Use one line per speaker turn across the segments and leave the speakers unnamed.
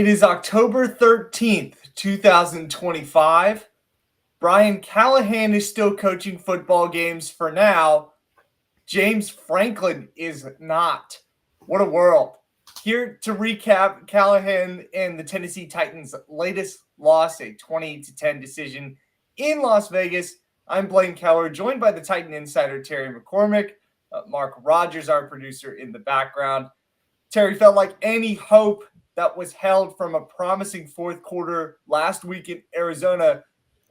It is October 13th, 2025. Brian Callahan is still coaching football games for now. James Franklin is not. What a world. Here to recap Callahan and the Tennessee Titans' latest loss, a 20-10 decision in Las Vegas. I'm Blaine Kellar, joined by the Titan insider Terry McCormick. Mark Rogers, our producer, in the background. Terry, felt like any hope that was held from a promising fourth quarter last week in Arizona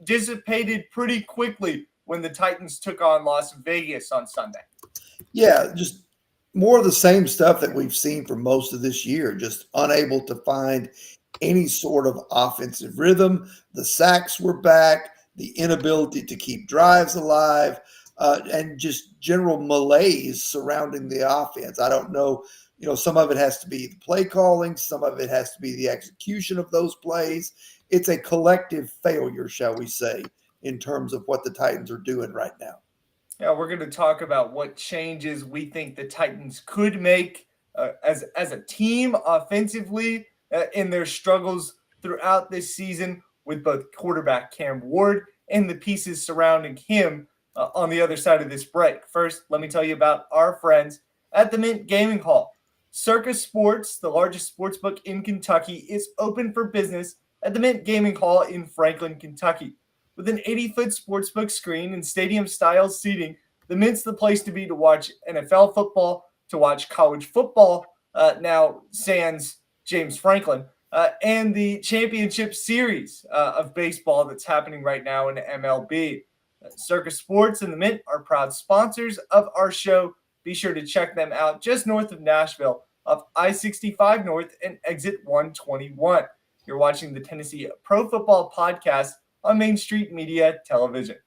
dissipated pretty quickly when the Titans took on Las Vegas on Sunday.
Yeah, just more of the same stuff that we've seen for most of this year, just unable to find any sort of offensive rhythm. The sacks were back, the inability to keep drives alive, and just general malaise surrounding the offense. I don't know. Some of it has to be the play calling. Some of it has to be the execution of those plays. It's a collective failure, shall we say, in terms of what the Titans are doing right now.
Yeah, we're going to talk about what changes we think the Titans could make as a team offensively in their struggles throughout this season with both quarterback Cam Ward and the pieces surrounding him on the other side of this break. First, let me tell you about our friends at the Mint Gaming Hall. Circus Sports, the largest sportsbook in Kentucky, is open for business at the Mint Gaming Hall in Franklin, Kentucky. With an 80-foot sportsbook screen and stadium-style seating, the Mint's the place to be to watch NFL football, to watch college football, now sans James Franklin, and the championship series of baseball that's happening right now in MLB. Circus Sports and the Mint are proud sponsors of our show. Be sure to check them out just north of Nashville, off I-65 North and exit 121. You're watching the Tennessee Pro Football Podcast on Main Street Media Television.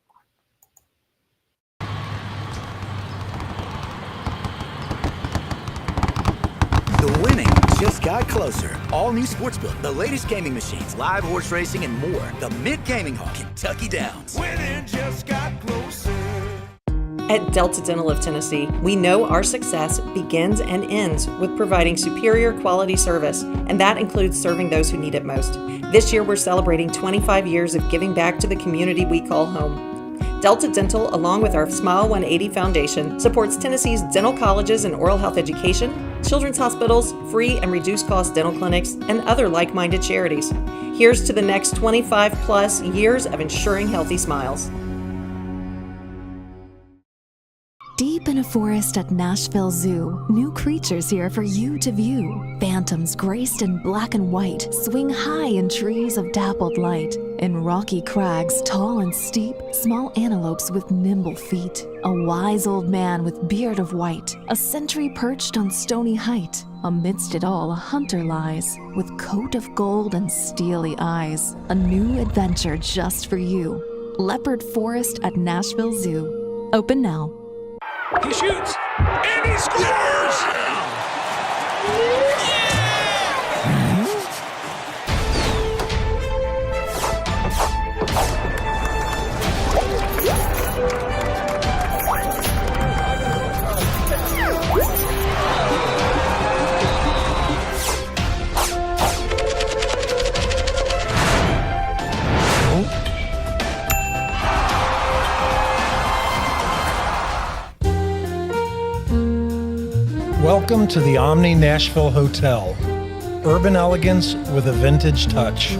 The winning just got closer. All new Sportsbook, the latest gaming machines, live horse racing, and more. The Mint Gaming Hall, Kentucky Downs.
Winning just got closer.
At Delta Dental of Tennessee, we know our success begins and ends with providing superior quality service, and that includes serving those who need it most. This year, we're celebrating 25 years of giving back to the community we call home. Delta Dental, along with our Smile 180 Foundation, supports Tennessee's dental colleges and oral health education, children's hospitals, free and reduced cost dental clinics, and other like-minded charities. Here's to the next 25 plus years of ensuring healthy smiles.
Deep in a forest at Nashville Zoo, new creatures here for you to view. Phantoms graced in black and white swing high in trees of dappled light. In rocky crags, tall and steep, small antelopes with nimble feet. A wise old man with beard of white, a sentry perched on stony height. Amidst it all, a hunter lies, with coat of gold and steely eyes. A new adventure just for you. Leopard Forest at Nashville Zoo. Open now.
He shoots, and he scores!
Welcome to the Omni Nashville Hotel. Urban elegance with a vintage touch.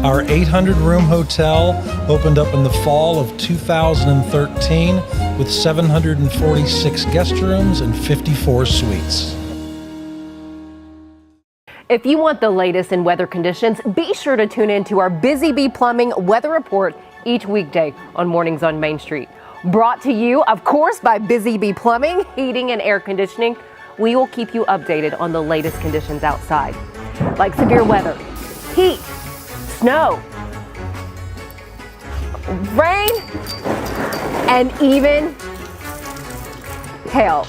Our 800-room hotel opened up in the fall of 2013 with 746 guest rooms and 54 suites.
If you want the latest in weather conditions, be sure to tune in to our Busy Bee Plumbing Weather Report each weekday on Mornings on Main Street. Brought to you, of course, by Busy Bee Plumbing, Heating, and Air Conditioning. We will keep you updated on the latest conditions outside, like severe weather, heat, snow, rain, and even hail.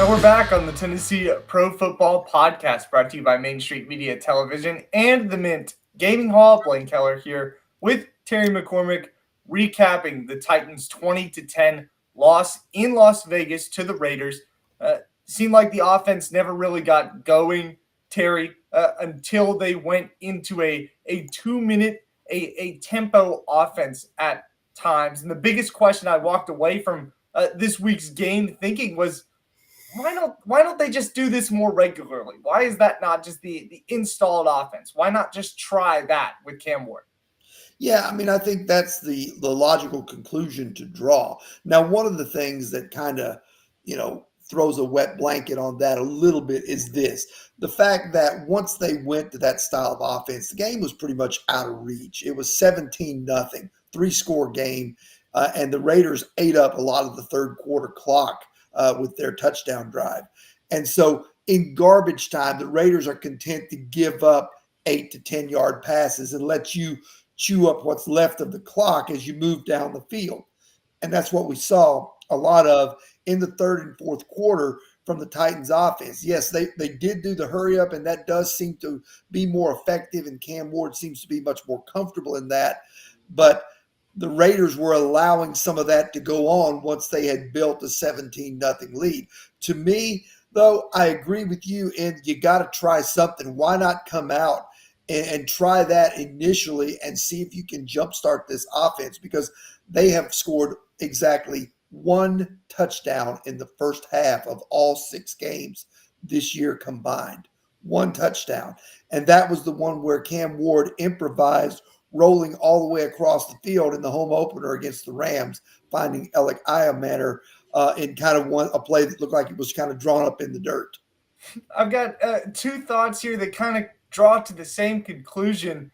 And we're back on the Tennessee Pro Football Podcast, brought to you by Main Street Media Television and the Mint Gaming Hall. Blaine Kellar here with Terry McCormick, recapping the Titans' 20-10 loss in Las Vegas to the Raiders. Seemed like the offense never really got going, Terry, until they went into a 2-minute, a tempo offense at times. And the biggest question I walked away from this week's game thinking was, why don't they just do this more regularly? Why is that not just the installed offense? Why not just try that with Cam Ward?
Yeah, I mean, I think that's the logical conclusion to draw. Now, one of the things that kind of, throws a wet blanket on that a little bit is this. The fact that once they went to that style of offense, the game was pretty much out of reach. It was 17-0, 3-score game, and the Raiders ate up a lot of the third quarter clock with their touchdown drive. And so in garbage time, the Raiders are content to give up 8 to 10 yard passes and let you chew up what's left of the clock as you move down the field. And that's what we saw a lot of in the third and fourth quarter from the Titans offense. Yes, they did do the hurry up, and that does seem to be more effective, and Cam Ward seems to be much more comfortable in that. But the Raiders were allowing some of that to go on once they had built a 17-0 lead. To me, though, I agree with you, and you got to try something. Why not come out and try that initially and see if you can jumpstart this offense? Because they have scored exactly one touchdown in the first half of all 6 games this year combined. One touchdown. And that was the one where Cam Ward improvised, rolling all the way across the field in the home opener against the Rams, finding Alec Iamaner in kind of a play that looked like it was kind of drawn up in the dirt.
I've got 2 thoughts here that kind of draw to the same conclusion.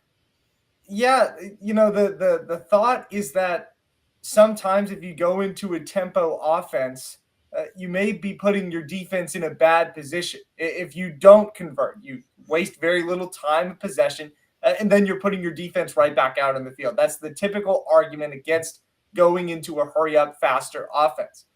Yeah, the thought is that sometimes if you go into a tempo offense, you may be putting your defense in a bad position. If you don't convert, you waste very little time of possession, and then you're putting your defense right back out in the field. That's the typical argument against going into a hurry-up, faster offense.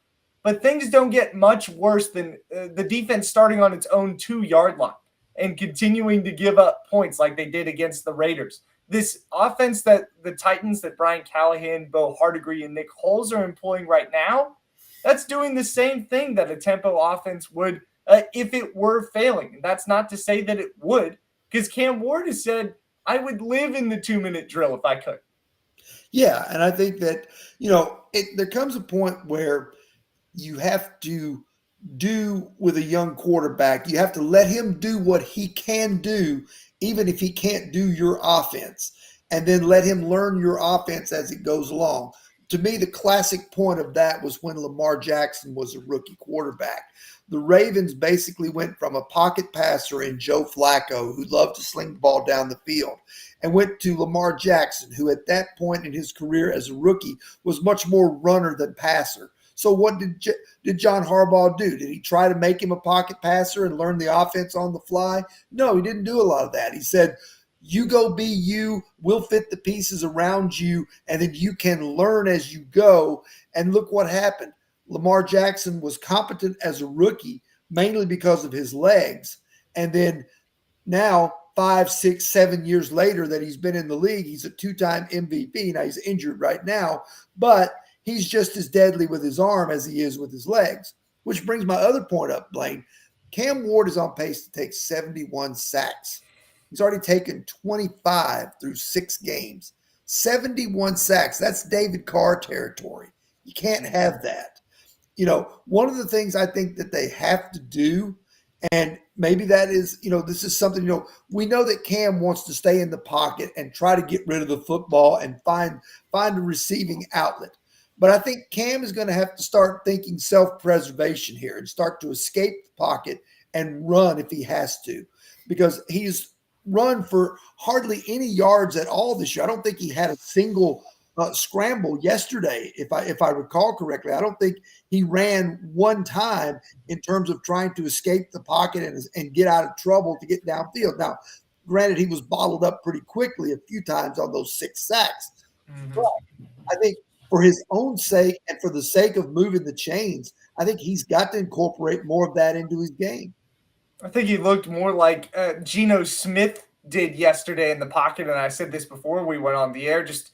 But things don't get much worse than the defense starting on its own 2-yard line and continuing to give up points like they did against the Raiders. This offense that the Titans, that Brian Callahan, Bo Hardegree, and Nick Foles are employing right now, that's doing the same thing that a tempo offense would if it were failing. And that's not to say that it would, because Cam Ward has said, I would live in the 2-minute drill if I could.
Yeah, and I think that, there comes a point where you have to do with a young quarterback. You have to let him do what he can do, even if he can't do your offense, and then let him learn your offense as it goes along. To me, the classic point of that was when Lamar Jackson was a rookie quarterback. The Ravens basically went from a pocket passer in Joe Flacco, who loved to sling the ball down the field, and went to Lamar Jackson, who at that point in his career as a rookie was much more runner than passer. So what did John Harbaugh do? Did he try to make him a pocket passer and learn the offense on the fly? No, he didn't do a lot of that. He said, you go be you, we'll fit the pieces around you, and then you can learn as you go. And look what happened. Lamar Jackson was competent as a rookie, mainly because of his legs. And then now, 5, 6, 7 years later that he's been in the league, he's a 2-time MVP. Now he's injured right now, but he's just as deadly with his arm as he is with his legs, which brings my other point up, Blaine. Cam Ward is on pace to take 71 sacks. He's already taken 25 through 6 games. 71 sacks. That's David Carr territory. You can't have that. One of the things I think that they have to do, and maybe that is, this is something, we know that Cam wants to stay in the pocket and try to get rid of the football and find a receiving outlet. But I think Cam is going to have to start thinking self-preservation here and start to escape the pocket and run if he has to, because he's run for hardly any yards at all this year. I don't think he had a single scramble yesterday, if I recall correctly. I don't think he ran one time in terms of trying to escape the pocket and get out of trouble to get downfield. Now, granted, he was bottled up pretty quickly a few times on those 6 sacks. Mm-hmm. But I think for his own sake and for the sake of moving the chains, I think he's got to incorporate more of that into his game.
I think he looked more like Geno Smith did yesterday in the pocket, and I said this before we went on the air. Just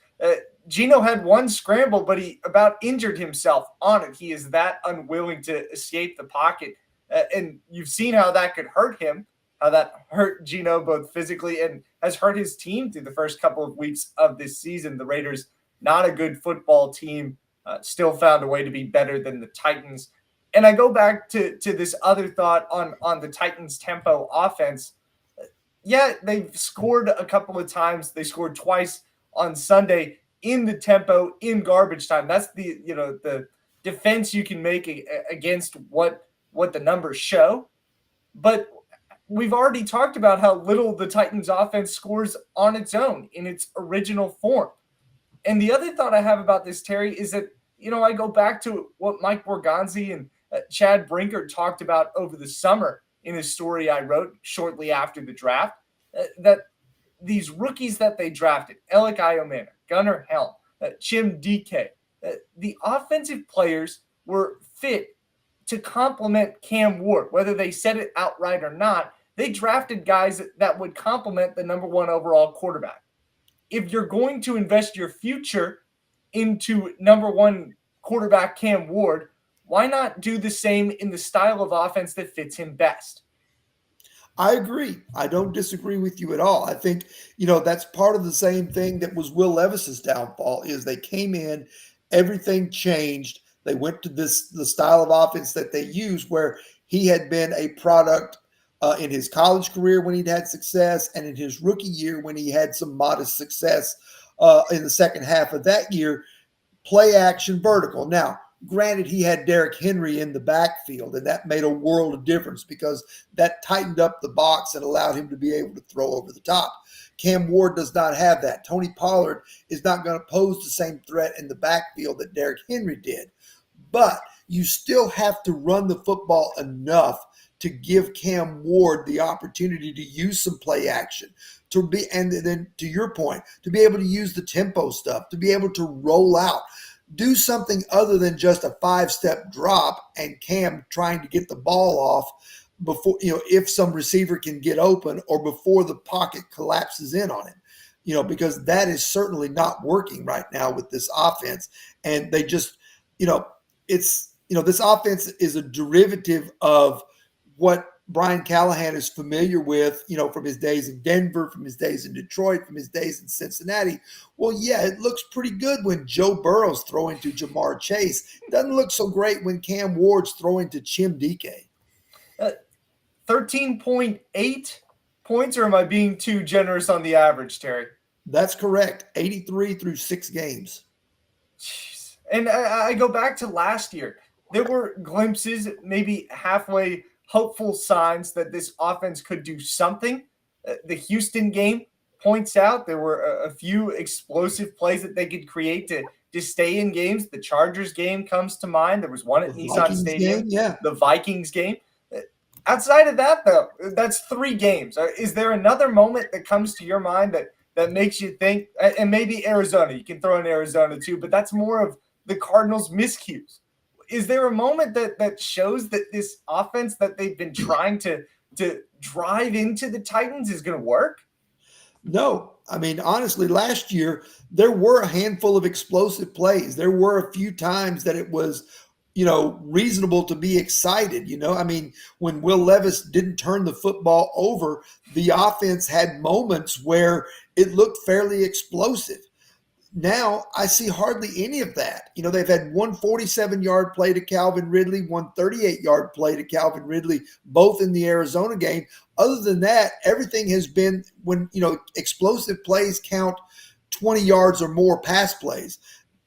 Geno had one scramble, but he about injured himself on it. He is that unwilling to escape the pocket, and you've seen how that could hurt him, how that hurt Geno both physically and has hurt his team through the first couple of weeks of this season. The Raiders, not a good football team, still found a way to be better than the Titans. And I go back to this other thought on the Titans' tempo offense. Yeah, they've scored a couple of times. They scored twice on Sunday in the tempo, in garbage time. That's the defense you can make against what the numbers show. But we've already talked about how little the Titans' offense scores on its own in its original form. And the other thought I have about this, Terry, is that, I go back to what Mike Borgonzi and Chad Brinker talked about over the summer in a story I wrote shortly after the draft, that these rookies that they drafted, Alec Iomana, Gunnar Helm, Chim DK, the offensive players were fit to complement Cam Ward, whether they said it outright or not. They drafted guys that would complement the number one overall quarterback. If you're going to invest your future into number one quarterback Cam Ward, why not do the same in the style of offense that fits him best?
I agree. I don't disagree with you at all. I think, that's part of the same thing that was Will Levis's downfall is they came in, everything changed. They went to the style of offense that they use where he had been a product in his college career when he'd had success and in his rookie year when he had some modest success in the second half of that year, play action vertical. Now, granted, he had Derrick Henry in the backfield, and that made a world of difference because that tightened up the box and allowed him to be able to throw over the top. Cam Ward does not have that. Tony Pollard is not going to pose the same threat in the backfield that Derrick Henry did. But you still have to run the football enough to give Cam Ward the opportunity to use some play action, and then to your point, to be able to use the tempo stuff, to be able to roll out. Do something other than just a 5-step drop and Cam trying to get the ball off before, if some receiver can get open or before the pocket collapses in on him, because that is certainly not working right now with this offense. And they just, this offense is a derivative of what Brian Callahan is familiar with, from his days in Denver, from his days in Detroit, from his days in Cincinnati. Well, yeah, it looks pretty good when Joe Burrow's throwing to Jamar Chase. It doesn't look so great when Cam Ward's throwing to Chim DK.
13.8 points, or am I being too generous on the average, Terry?
That's correct. 83 through 6 games.
Jeez. And I go back to last year. There were glimpses, maybe halfway hopeful signs that this offense could do something. The Houston game points out there were a few explosive plays that they could create to stay in games. The Chargers game comes to mind. There was one at Nissan Stadium. The Vikings game. Outside of that, though, that's 3 games. Is there another moment that comes to your mind that makes you think, and maybe Arizona, you can throw in Arizona too, but that's more of the Cardinals' miscues. Is there a moment that shows that this offense that they've been trying to drive into the Titans is going to work?
No. I mean, honestly, last year, there were a handful of explosive plays. There were a few times that it was, reasonable to be excited. I mean, when Will Levis didn't turn the football over, the offense had moments where it looked fairly explosive. Now I see hardly any of that. They've had one 47-yard play to Calvin Ridley, one 38-yard play to Calvin Ridley, both in the Arizona game. Other than that, everything has been when, explosive plays count 20 yards or more pass plays.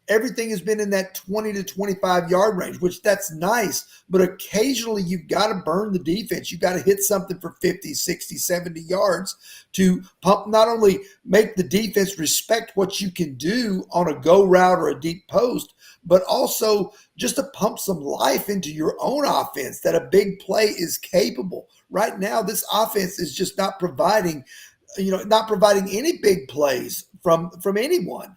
Everything has been in that 20 to 25-yard range, which that's nice. But occasionally you've got to burn the defense. You've got to hit something for 50, 60, 70 yards to pump, not only make the defense respect what you can do on a go route or a deep post, but also just to pump some life into your own offense that a big play is capable. Right now, this offense is just not providing any big plays from anyone.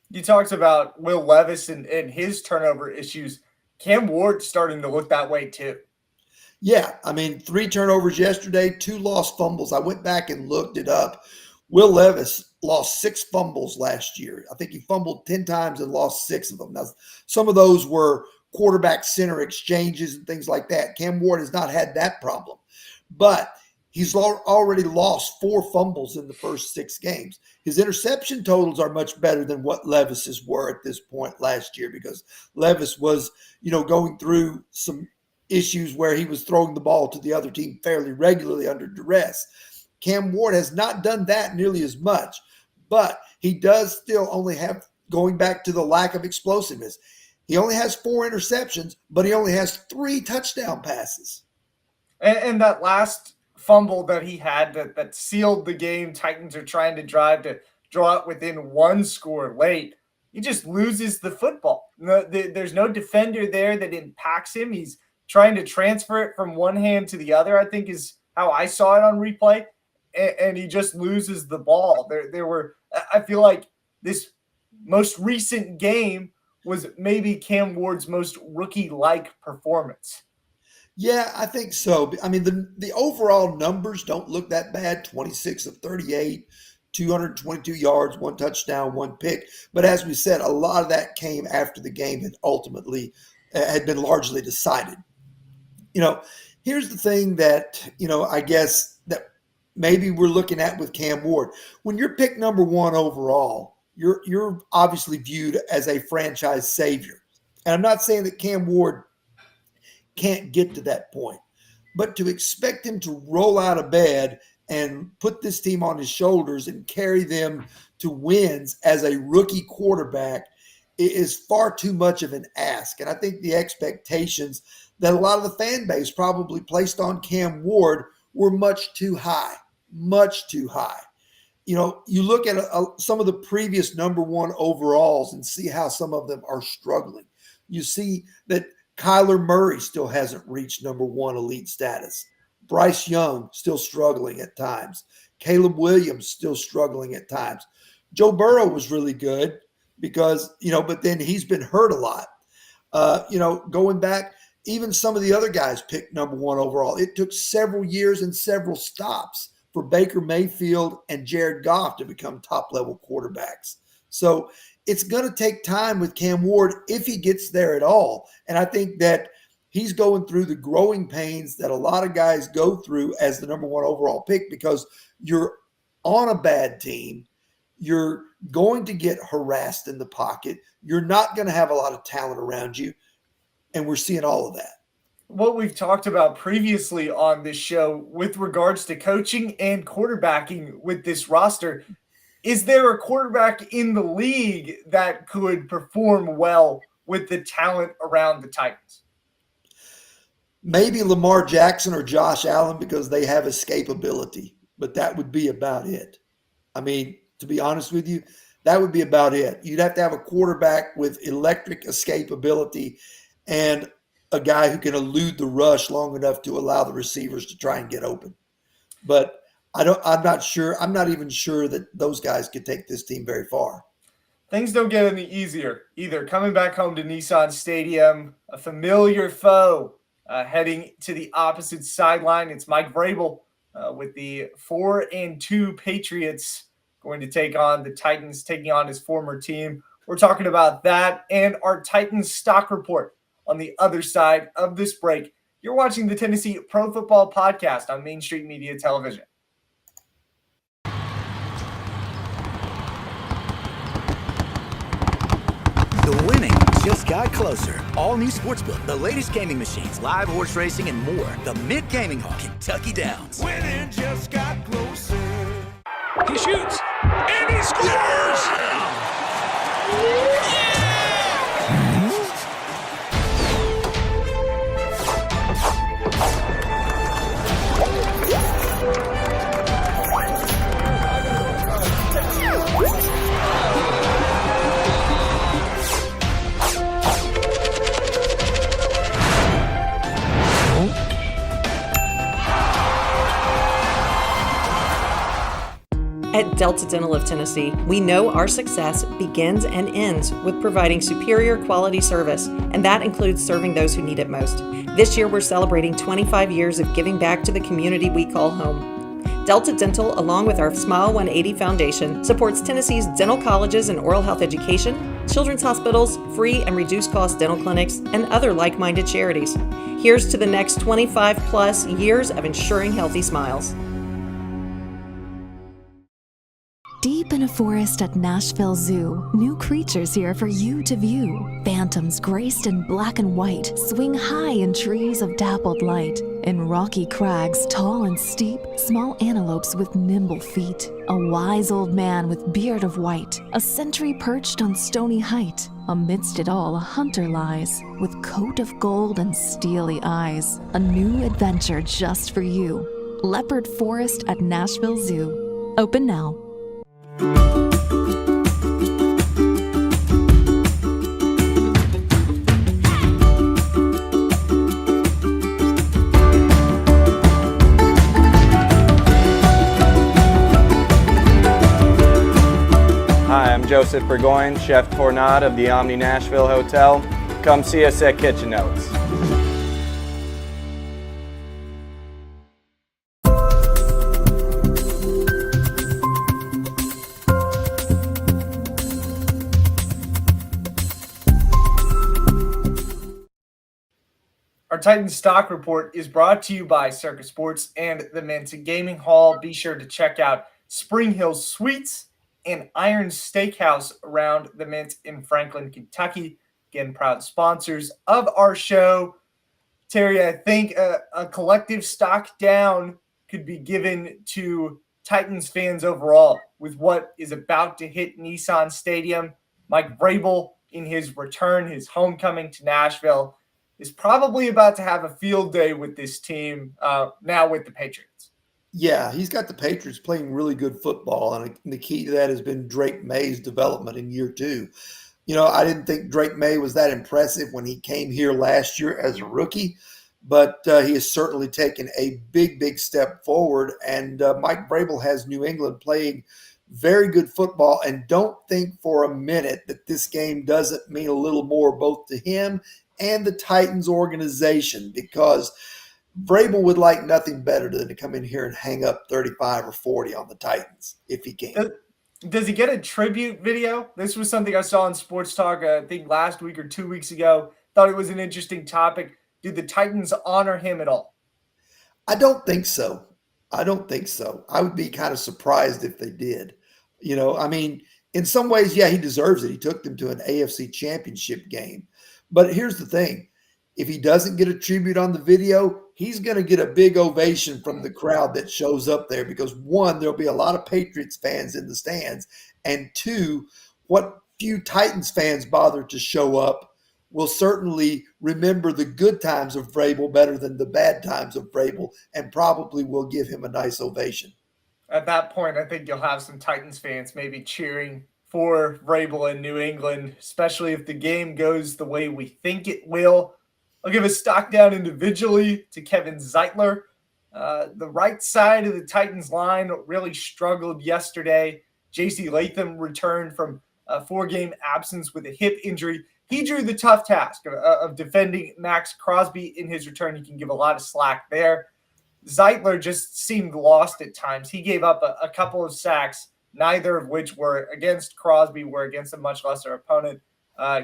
You talked about Will Levis and his turnover issues. Cam Ward's starting to look that way too.
Yeah, I mean, 3 turnovers yesterday, 2 lost fumbles. I went back and looked it up. Will Levis lost 6 fumbles last year. I think he fumbled 10 times and lost 6 of them. Now, some of those were quarterback center exchanges and things like that. Cam Ward has not had that problem, but he's already lost 4 fumbles in the first 6 games. His interception totals are much better than what Levis's were at this point last year, because Levis was, going through some issues where he was throwing the ball to the other team fairly regularly under duress. Cam Ward has not done that nearly as much, but he does still only have, going back to the lack of explosiveness, he only has 4 interceptions, but he only has 3 touchdown passes.
And that last fumble that he had that sealed the game, Titans are trying to drive to draw it within 1 score late. He just loses the football. There's no defender there that impacts him. He's trying to transfer it from one hand to the other, I think is how I saw it on replay. And he just loses the ball. I feel like this most recent game was maybe Cam Ward's most rookie-like performance.
Yeah, I think so. I mean, the overall numbers don't look that bad. 26 of 38, 222 yards, 1 touchdown, 1 pick. But as we said, a lot of that came after the game had been largely decided. Here's the thing that, I guess that maybe we're looking at with Cam Ward. When you're picked number 1 overall, you're obviously viewed as a franchise savior. And I'm not saying that Cam Ward can't get to that point, but to expect him to roll out of bed and put this team on his shoulders and carry them to wins as a rookie quarterback is far too much of an ask. And I think the expectations that a lot of the fan base probably placed on Cam Ward were much too high. You look at some of the previous number 1 overalls and see how some of them are struggling. You see that Kyler Murray still hasn't reached number 1 elite status. Bryce Young still struggling at times. Caleb Williams still struggling at times. Joe Burrow was really good because, but then he's been hurt a lot. Going back, even some of the other guys picked number 1 overall. It took several years and several stops for Baker Mayfield and Jared Goff to become top-level quarterbacks. So it's going to take time with Cam Ward if he gets there at all. And I think that he's going through the growing pains that a lot of guys go through as the number 1 overall pick, because you're on a bad team. You're going to get harassed in the pocket. You're not going to have a lot of talent around you. And we're seeing all of that.
What we've talked about previously on this show with regards to coaching and quarterbacking with this roster, is there a quarterback in the league that could perform well with the talent around the Titans?
Maybe Lamar Jackson or Josh Allen, because they have escapability, but that would be about it. I mean, to be honest with you, that would be about it. You'd have to have a quarterback with electric escapability and a guy who can elude the rush long enough to allow the receivers to try and get open. But I'm not sure. I'm not even sure that those guys could take this team very far.
Things don't get any easier either. Coming back home to Nissan Stadium, a familiar foe heading to the opposite sideline. It's Mike Vrabel with the 4-2 Patriots going to take on the Titans, taking on his former team. We're talking about that and our Titans stock report on the other side of this break. You're watching the Tennessee Pro Football Podcast on Main Street Media Television.
The winning just got closer. All new Sportsbook, the latest gaming machines, live horse racing, and more. The Mid Gaming Hall, Kentucky Downs.
Winning just got closer. He shoots, and he scores!
At Delta Dental of Tennessee, we know our success begins and ends with providing superior quality service, and that includes serving those who need it most. This year, we're celebrating 25 years of giving back to the community we call home. Delta Dental, along with our Smile 180 Foundation, supports Tennessee's dental colleges and oral health education, children's hospitals, free and reduced cost dental clinics, and other like-minded charities. Here's to the next 25 plus years of ensuring healthy smiles.
Deep in a forest at Nashville Zoo, new creatures here for you to view. Phantoms graced in black and white swing high in trees of dappled light. In rocky crags, tall and steep, small antelopes with nimble feet. A wise old man with beard of white, a sentry perched on stony height. Amidst it all, a hunter lies, with coat of gold and steely eyes. A new adventure just for you. Leopard Forest at Nashville Zoo. Open now.
Hi, I'm Joseph Burgoyne, Chef Tornado of the Omni Nashville Hotel. Come see us at Kitchen Notes.
Our Titans stock report is brought to you by Circus Sports and the Mint Gaming Hall. Be sure to check out Spring Hill Suites and Iron Steakhouse around the Mint in Franklin, Kentucky. Again, proud sponsors of our show. Terry, I think a collective stock down could be given to Titans fans overall with what is about to hit Nissan Stadium. Mike Vrabel, in his return, his homecoming to Nashville, is probably about to have a field day with this team now with the Patriots.
Yeah, he's got the Patriots playing really good football, and the key to that has been Drake May's development in year two. You know, I didn't think Drake May was that impressive when he came here last year as a rookie, but he has certainly taken a big step forward, and Mike Vrabel has New England playing very good football, and don't think for a minute that this game doesn't mean a little more both to him and the Titans organization, because Vrabel would like nothing better than to come in here and hang up 35 or 40 on the Titans if he can.
Does he get a tribute video? This was something I saw on Sports Talk, I think last week or 2 weeks ago. Thought it was an interesting topic. Did the Titans honor him at all?
I don't think so. I would be kind of surprised if they did. You know, I mean, in some ways, yeah, he deserves it. He took them to an AFC championship game. But here's the thing. If he doesn't get a tribute on the video, he's going to get a big ovation from the crowd that shows up there because, one, there'll be a lot of Patriots fans in the stands, and two, what few Titans fans bother to show up will certainly remember the good times of Vrabel better than the bad times of Vrabel and probably will give him a nice ovation.
At that point, I think you'll have some Titans fans maybe cheering for Vrabel in New England, especially if the game goes the way we think it will. I'll give a stock down individually to Kevin Zeitler. The right side of the Titans line really struggled yesterday. J.C. Latham returned from a 4-game absence with a hip injury. He drew the tough task of defending Max Crosby in his return. He can give a lot of slack there. Zeitler just seemed lost at times. He gave up a couple of sacks, neither of which were against Crosby, were against a much lesser opponent.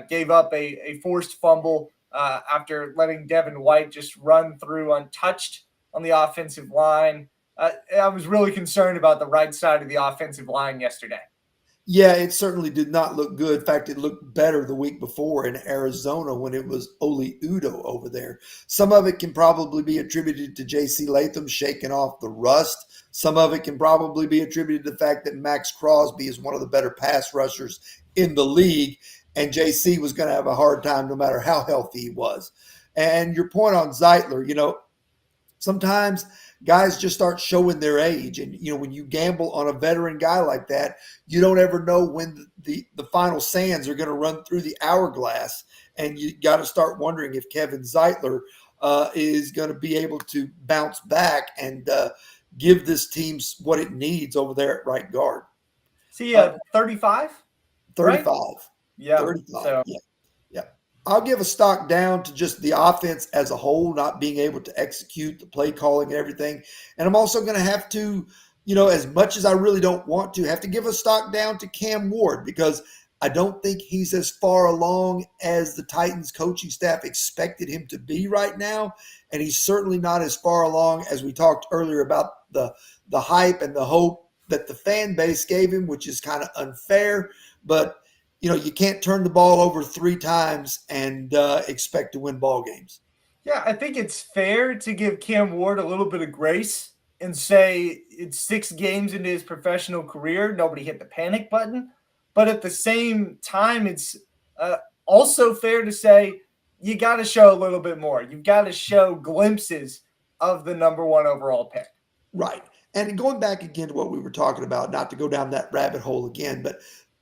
Gave up a forced fumble after letting Devin White just run through untouched on the offensive line. I was really concerned about the right side of the offensive line yesterday.
Yeah, it certainly did not look good. In fact, it looked better the week before in Arizona when it was Oli Udoh over there. Some of it can probably be attributed to J.C. Latham shaking off the rust. Some of it can probably be attributed to the fact that Max Crosby is one of the better pass rushers in the league, and J.C. was going to have a hard time no matter how healthy he was. And your point on Zeitler, you know, sometimes guys just start showing their age. And, you know, when you gamble on a veteran guy like that, you don't ever know when the final sands are going to run through the hourglass. And you got to start wondering if Kevin Zeitler is going to be able to bounce back and give this team what it needs over there at right guard.
See, 35?
35.
Right? Yeah.
35.
So.
Yeah. Yeah. I'll give a stock down to just the offense as a whole, not being able to execute the play calling and everything. And I'm also going to have to, as much as I really don't want to, have to give a stock down to Cam Ward, because I don't think he's as far along as the Titans coaching staff expected him to be right now. And he's certainly not as far along as we talked earlier about the hype and the hope that the fan base gave him, which is kind of unfair. But, you can't turn the ball over 3 times and expect to win ball games.
Yeah, I think it's fair to give Cam Ward a little bit of grace and say it's 6 games into his professional career. Nobody hit the panic button. But at the same time, it's also fair to say you got to show a little bit more. You've got to show glimpses of the number 1 overall pick.
Right. And going back again to what we were talking about, not to go down that rabbit hole again, but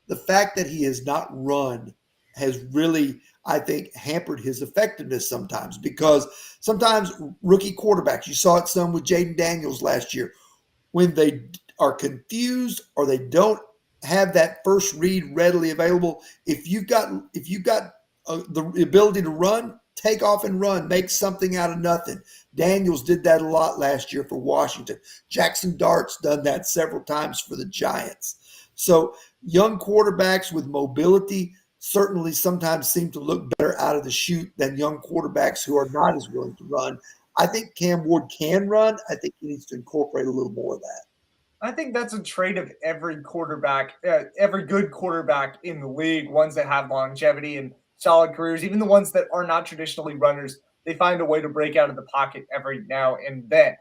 the fact that he has not run has really, I think, hampered his effectiveness sometimes, because sometimes rookie quarterbacks, you saw it some with Jaden Daniels last year, when they are confused or they don't have that first read readily available. If you've got the ability to run, take off and run, make something out of nothing. Daniels did that a lot last year for Washington. Jackson Dart's done that several times for the Giants. So young quarterbacks with mobility certainly sometimes seem to look better out of the chute than young quarterbacks who are not as willing to run. I think Cam Ward can run. I think he needs to incorporate a little more of that.
I think that's a trait of every quarterback, every good quarterback in the league, ones that have longevity and solid careers, even the ones that are not traditionally runners. They find a way to break out of the pocket every now and then.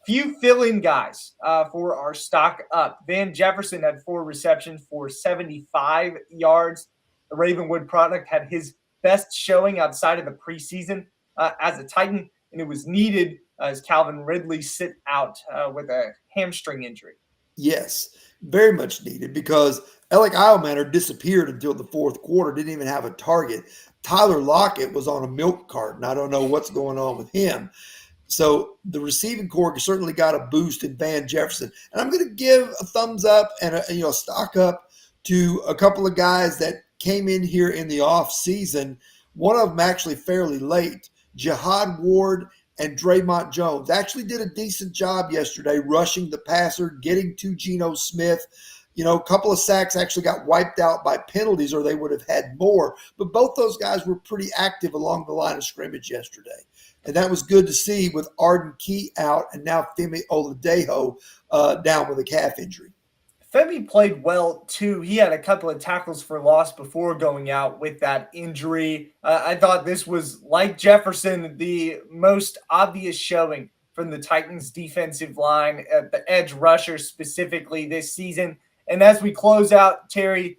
Few fill-in guys for our stock up. Van Jefferson had 4 receptions for 75 yards. The Ravenwood product had his best showing outside of the preseason as a Titan, and it was needed as Calvin Ridley sit out with a hamstring injury.
Yes, very much needed, because Alec Eilmaner disappeared until the 4th quarter, didn't even have a target. Tyler Lockett was on a milk carton. I don't know what's going on with him. So the receiving corps certainly got a boost in Van Jefferson. And I'm going to give a thumbs up and a stock up to a couple of guys that came in here in the off season. One of them actually fairly late, Jihad Ward and Draymond Jones. Actually did a decent job yesterday rushing the passer, getting to Geno Smith. A couple of sacks actually got wiped out by penalties, or they would have had more. But both those guys were pretty active along the line of scrimmage yesterday. And that was good to see with Arden Key out and now Femi Oladejo down with a calf injury.
Femi played well, too. He had a couple of tackles for loss before going out with that injury. I thought this was, like Jefferson, the most obvious showing from the Titans' defensive line, the edge rusher specifically this season. And as we close out, Terry,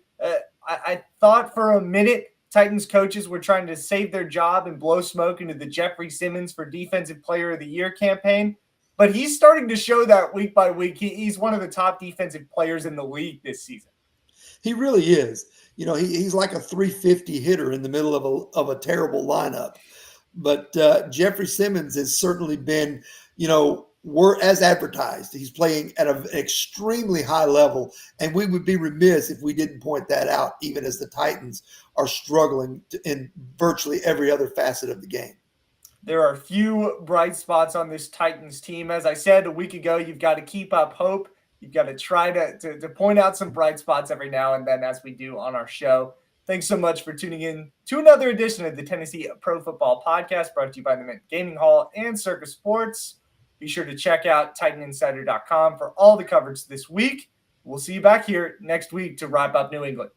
I thought for a minute Titans coaches were trying to save their job and blow smoke into the Jeffrey Simmons for Defensive Player of the Year campaign. But he's starting to show that week by week. He's one of the top defensive players in the league this season.
He really is. He's like a 350 hitter in the middle of a terrible lineup. But Jeffrey Simmons has certainly been, as advertised. He's playing at an extremely high level, and we would be remiss if we didn't point that out, even as the Titans are struggling in virtually every other facet of the game.
There are a few bright spots on this Titans team. As I said a week ago, you've got to keep up hope. You've got to try to point out some bright spots every now and then, as we do on our show. Thanks so much for tuning in to another edition of the Tennessee Pro Football Podcast, brought to you by the Mint Gaming Hall and Circus Sports. Be sure to check out TitanInsider.com for all the coverage this week. We'll see you back here next week to wrap up New England.